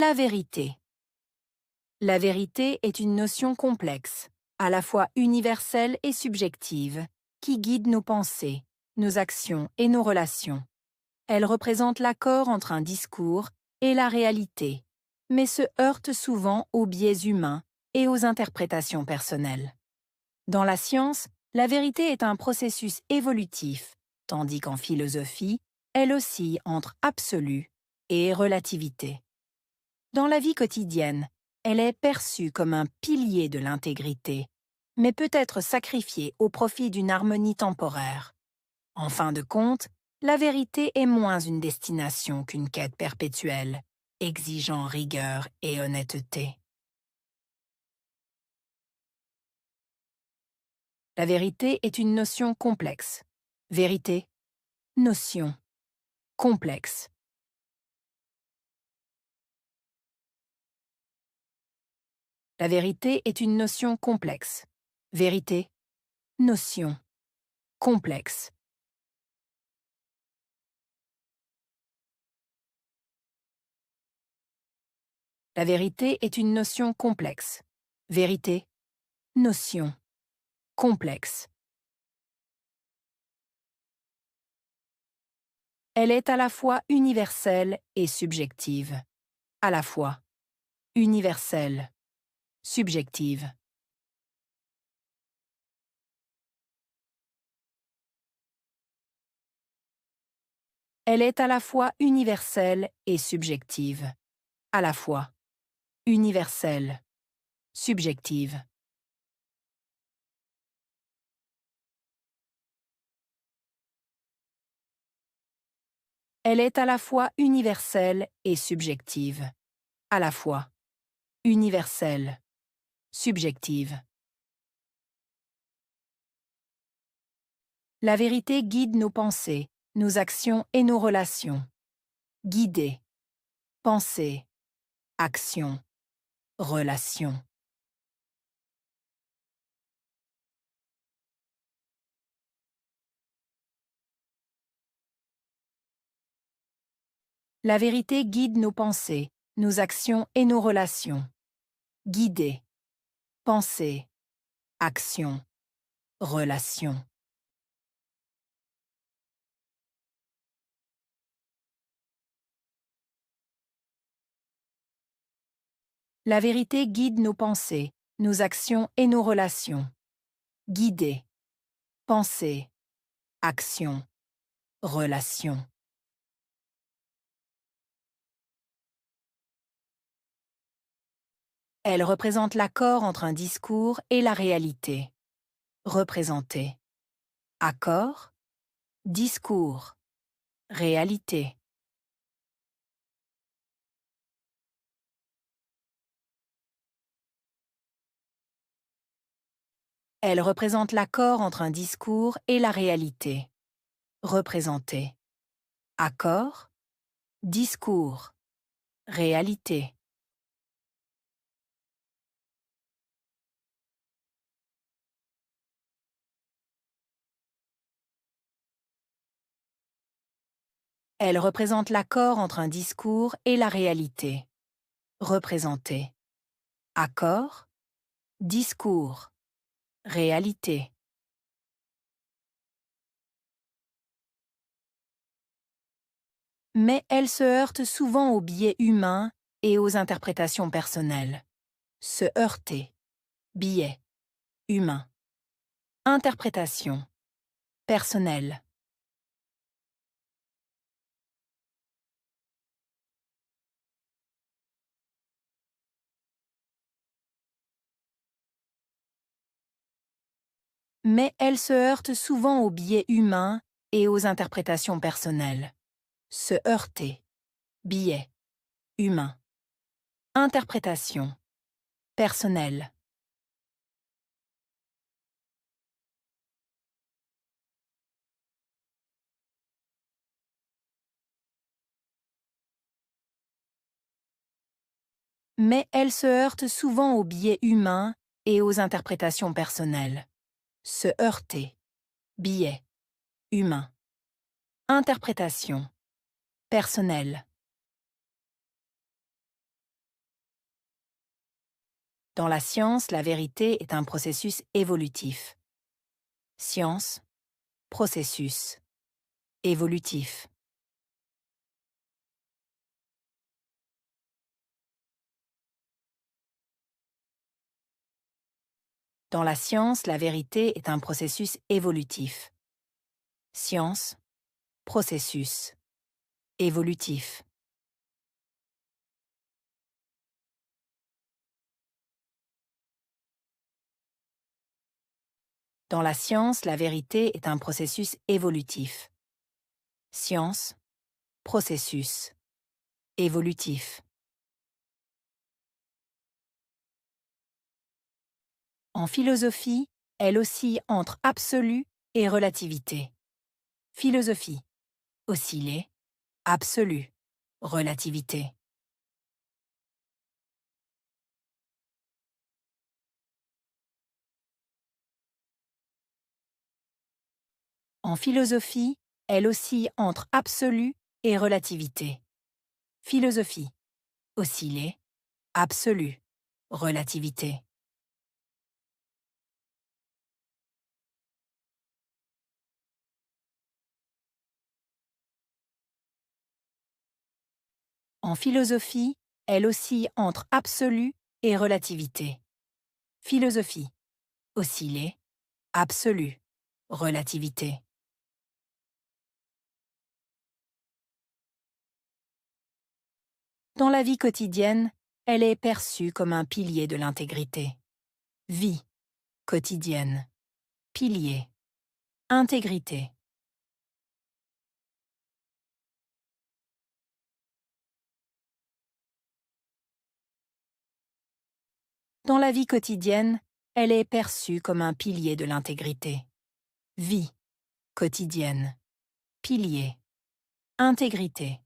La vérité. La vérité est une notion complexe, à la fois universelle et subjective, qui guide nos pensées, nos actions et nos relations. Elle représente l'accord entre un discours et la réalité, mais se heurte souvent aux biais humains et aux interprétations personnelles. Dans la science, la vérité est un processus évolutif, tandis qu'en philosophie, elle oscille entre absolu et relativité. Dans la vie quotidienne, elle est perçue comme un pilier de l'intégrité, mais peut être sacrifiée au profit d'une harmonie temporaire. En fin de compte, la vérité est moins une destination qu'une quête perpétuelle, exigeant rigueur et honnêteté. La vérité est une notion complexe. Vérité, notion, complexe. La vérité est une notion complexe. Vérité, notion, complexe. La vérité est une notion complexe. Vérité, notion, complexe. Elle est à la fois universelle et subjective. À la fois universelle, subjective. Elle est à la fois universelle et subjective. À la fois universelle, subjective. Elle est à la fois universelle et subjective. À la fois universelle, subjective. La vérité guide nos pensées, nos actions et nos relations. Guider, penser, action, relation. La vérité guide nos pensées, nos actions et nos relations. Guider, penser, action, relation. La vérité guide nos pensées, nos actions et nos relations. Guider, penser, action, relation. Elle représente l'accord entre un discours et la réalité. Représenter. Accord, discours, réalité. Elle représente l'accord entre un discours et la réalité. Représenter. Accord, discours, réalité. Elle représente l'accord entre un discours et la réalité. Représenter. Accord, discours, réalité. Mais elle se heurte souvent aux biais humains et aux interprétations personnelles. Se heurter. Biais. Humain. Interprétation. Personnelle. Mais elle se heurte souvent aux biais humains et aux interprétations personnelles. Se heurter. Biais. Humain. Interprétation. Personnelle. Mais elle se heurte souvent aux biais humains et aux interprétations personnelles. Se heurter. Biais. Humain. Interprétation. Personnelle. Dans la science, la vérité est un processus évolutif. Science, processus, évolutif. Dans la science, la vérité est un processus évolutif. Science, processus, évolutif. Dans la science, la vérité est un processus évolutif. Science, processus, évolutif. En philosophie, elle oscille entre absolu et relativité. Philosophie, osciller, absolu, relativité. En philosophie, elle oscille entre absolu et relativité. Philosophie, osciller, absolu, relativité. En philosophie, elle oscille entre absolu et relativité. Philosophie, osciller, absolu, relativité. Dans la vie quotidienne, elle est perçue comme un pilier de l'intégrité. Vie, quotidienne, pilier, intégrité. Dans la vie quotidienne, elle est perçue comme un pilier de l'intégrité. Vie, quotidienne, pilier, intégrité.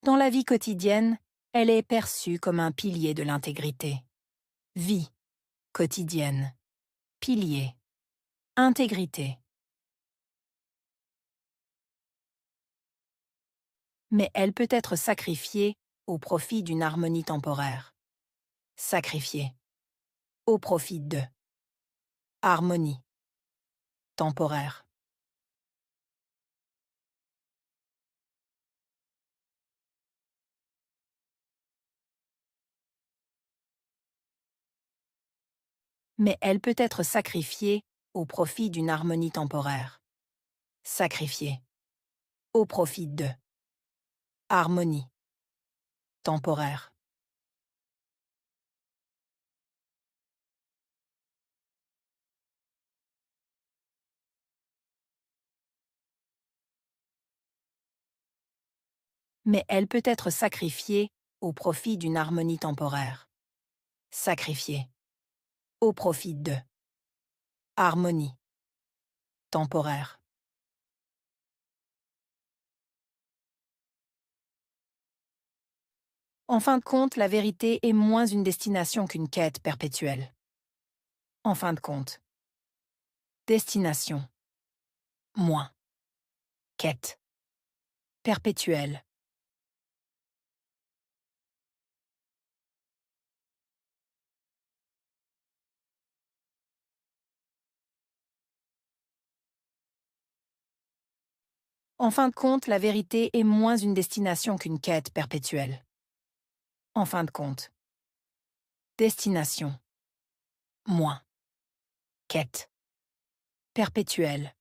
Dans la vie quotidienne, elle est perçue comme un pilier de l'intégrité. Vie, quotidienne, pilier, intégrité. Mais elle peut être sacrifiée au profit d'une harmonie temporaire. Sacrifiée au profit de harmonie temporaire. Mais elle peut être sacrifiée au profit d'une harmonie temporaire. Sacrifiée au profit de harmonie temporaire. Mais elle peut être sacrifiée au profit d'une harmonie temporaire. Sacrifiée au profit de harmonie temporaire. En fin de compte, la vérité est moins une destination qu'une quête perpétuelle. En fin de compte, destination, moins, quête, perpétuelle. En fin de compte, la vérité est moins une destination qu'une quête perpétuelle. En fin de compte, destination, moins, quête, perpétuelle.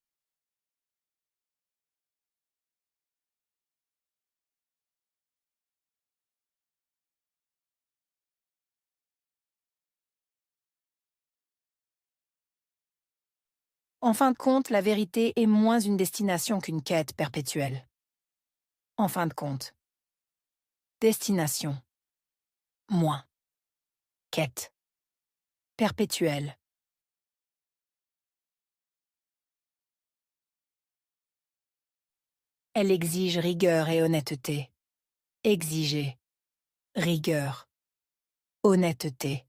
En fin de compte, la vérité est moins une destination qu'une quête perpétuelle. En fin de compte, destination, moins, quête, perpétuelle. Elle exige rigueur et honnêteté. Exiger, rigueur, honnêteté.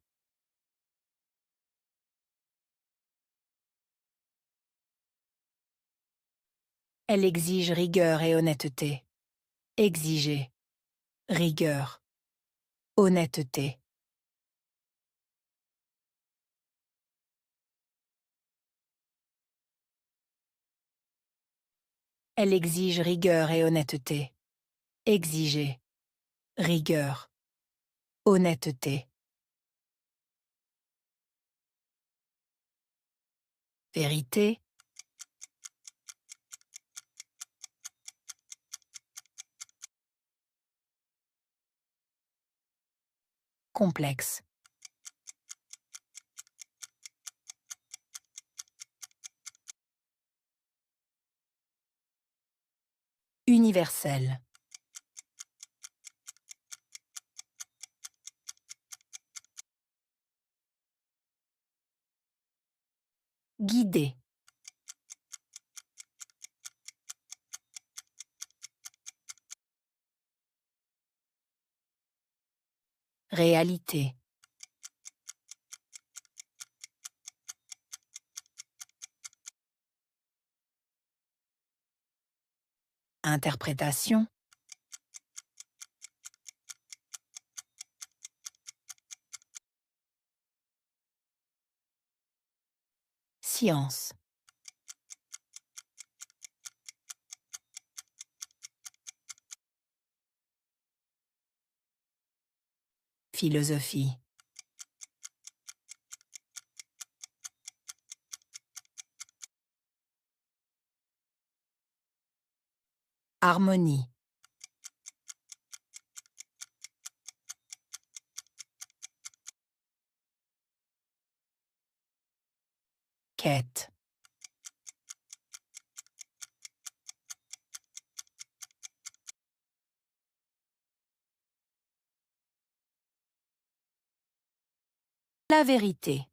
Elle exige rigueur et honnêteté. Exiger. Rigueur. Honnêteté. Elle exige rigueur et honnêteté. Exiger. Rigueur. Honnêteté. Vérité. Complexe. Universel. Guider. Réalité. Interprétation. Science. Philosophie. Harmonie. Quête. La vérité.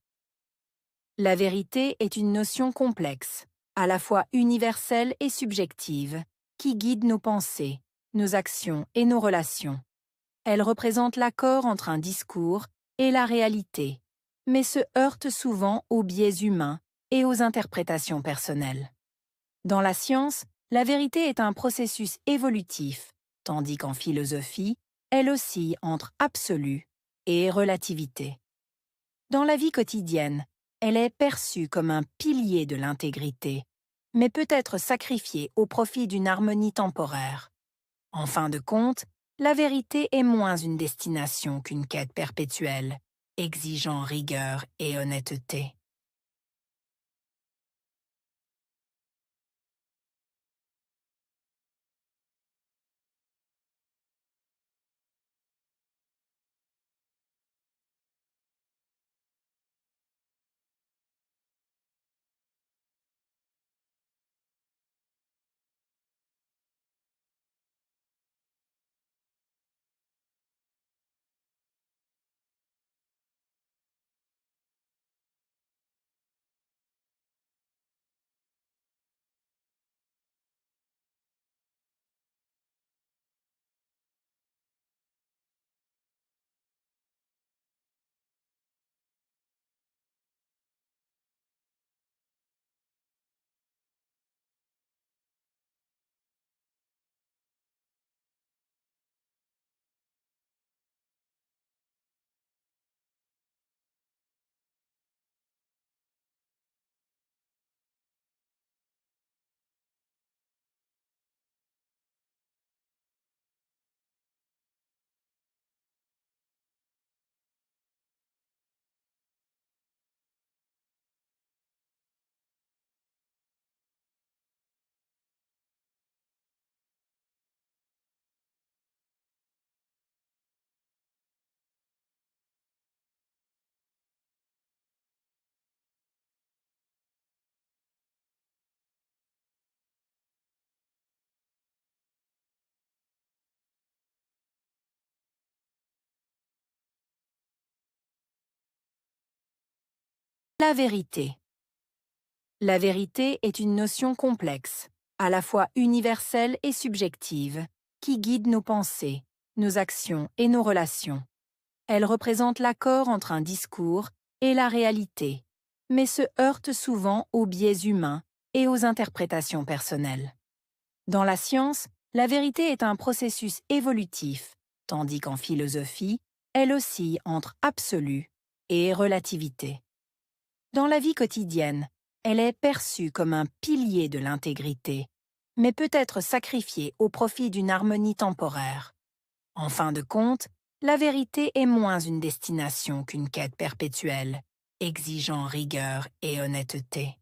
La vérité est une notion complexe, à la fois universelle et subjective, qui guide nos pensées, nos actions et nos relations. Elle représente l'accord entre un discours et la réalité, mais se heurte souvent aux biais humains et aux interprétations personnelles. Dans la science, la vérité est un processus évolutif, tandis qu'en philosophie, elle oscille entre absolu et relativité. Dans la vie quotidienne, elle est perçue comme un pilier de l'intégrité, mais peut être sacrifiée au profit d'une harmonie temporaire. En fin de compte, la vérité est moins une destination qu'une quête perpétuelle, exigeant rigueur et honnêteté. La vérité. La vérité est une notion complexe, à la fois universelle et subjective, qui guide nos pensées, nos actions et nos relations. Elle représente l'accord entre un discours et la réalité, mais se heurte souvent aux biais humains et aux interprétations personnelles. Dans la science, la vérité est un processus évolutif, tandis qu'en philosophie, elle oscille entre absolu et relativité. Dans la vie quotidienne, elle est perçue comme un pilier de l'intégrité, mais peut être sacrifiée au profit d'une harmonie temporaire. En fin de compte, la vérité est moins une destination qu'une quête perpétuelle, exigeant rigueur et honnêteté.